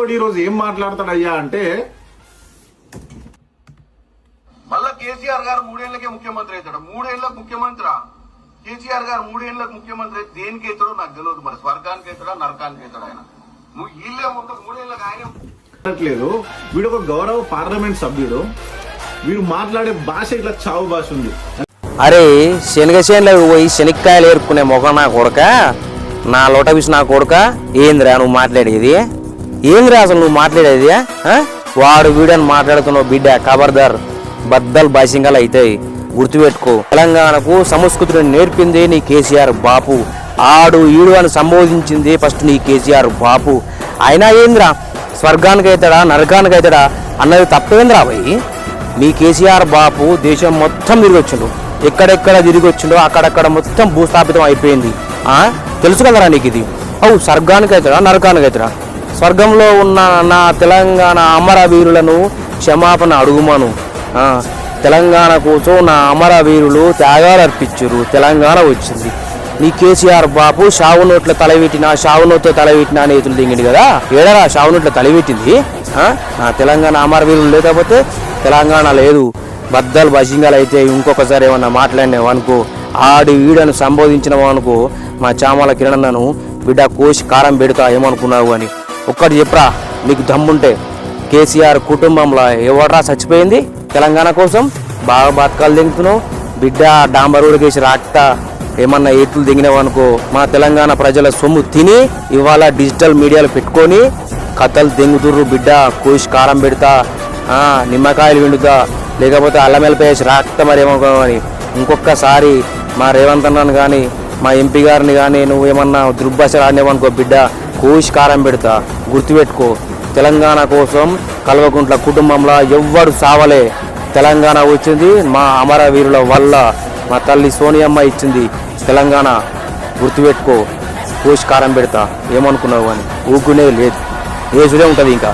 ఇంకొకటి ఈ రోజు ఏం మాట్లాడతాడయ్యా అంటే మళ్ళా కేసీఆర్ గారు 3 ఏళ్లకే ముఖ్యమంత్రి అవుతాడు. 3 ఏళ్లకు ముఖ్యమంత్రి కేసీఆర్ గారు 3 ఏళ్లకు ముఖ్యమంత్రి దేనికి అవుతాడో నాకు తెలియదు. మరి స్వర్గానికి అవుతాడా నరకానికి అవుతాడు ఆయన. వీళ్ళే మొత్తం 3 ఏళ్ళకి ఆయన లేదు. వీడు ఒక గౌరవ పార్లమెంట్ సభ్యుడు. వీడు మాట్లాడే భాష ఇట్లా చావు భాష ఉంది. అరే శనగసేనులకు పోయి శనక్కాయలు ఏరుకునే మొగ నా కొడక, నా లోట విసి నా కొడక, ఏందిరా నువ్వు మాట్లాడేది? ఏందిరా అసలు నువ్వు మాట్లాడేది? వాడు వీడని మాట్లాడుతున్నావు బిడ్డ, ఖబర్దార్ బద్దలు బాసింగాలు అవుతాయి, గుర్తుపెట్టుకో. తెలంగాణకు సంస్కృతిని నేర్పింది నీ కేసీఆర్ బాపు. ఆడు ఈడు అని సంబోధించింది ఫస్ట్ నీ కేసీఆర్ బాపు. అయినా ఏందిరా స్వర్గానికి అవుతాడా నరకానికి అవుతాడా అన్నది తప్పేంద్రా భయ్. మీ కేసీఆర్ బాపు దేశం మొత్తం తిరిగి వచ్చిండు, ఎక్కడెక్కడ తిరిగి వచ్చిండో అక్కడక్కడ మొత్తం భూస్థాపితం అయిపోయింది. తెలుసు కదరా నీకు ఇది. స్వర్గానికి అవుతాడా నరకానికి అవుతాడా? స్వర్గంలో ఉన్న నా తెలంగాణ అమరవీరులను క్షమాపణ అడుగుమాను. తెలంగాణ కోసం నా అమరవీరులు త్యాగాలు అర్పించారు, తెలంగాణ వచ్చింది. నీ కేసీఆర్ బాపు షావు నోట్ల తలవెట్టినా షావు నోట్తో తలవెట్టినా నేతులు దింగింది కదా, ఏడరా షావు నోట్ల తలవెట్టింది? నా తెలంగాణ అమరవీరులు లేకపోతే తెలంగాణ లేదు. బద్దలు బసింగాలు అయితే ఇంకొకసారి ఏమన్నా మాట్లాడినావు అనుకో, ఆడి వీడను సంబోధించినవు అనుకో, మా చామల కిరణన్నను బిడ్డ కోసి కారం పెడతా ఏమనుకున్నావు అని. ఒక్కటి చెప్పరా నీకు దమ్ముంటే. కేసీఆర్ కుటుంబంలో ఎవడరా చచ్చిపోయింది తెలంగాణ కోసం? బాగా బతకాలు దింగుతున్నావు బిడ్డ. డాంబరుడికేసి రాక్తా ఏమన్నా ఏతులు దిగినావు అనుకో, మా తెలంగాణ ప్రజల సొమ్ము తిని ఇవాళ డిజిటల్ మీడియాలో పెట్టుకొని కథలు దెంగుతుర్రు బిడ్డ. కోసి కారం పెడతా, నిమ్మకాయలు విండుతా, లేకపోతే అల్లం వెల్లిపేసి రాక్తా మరి ఏమనుకోని. ఇంకొకసారి మా రేవంత్ అన్నను కానీ మా ఎంపీ గారిని కానీ నువ్వేమన్నా దుర్భాష ఆడినావనుకో బిడ్డ, కోసి కారం పెడతా, గుర్తుపెట్టుకో. తెలంగాణ కోసం కల్వకుంట్ల కుటుంబంలో ఎవ్వడు సావలే. తెలంగాణ వచ్చింది మా అమరవీరుల వల్ల. మా తల్లి సోనియమ్మ ఇచ్చింది తెలంగాణ, గుర్తుపెట్టుకో. కోసి కారం పెడతా ఏమనుకున్నావు అని ఊకునే లేదు, ఏసుడే ఉంటుంది ఇంకా.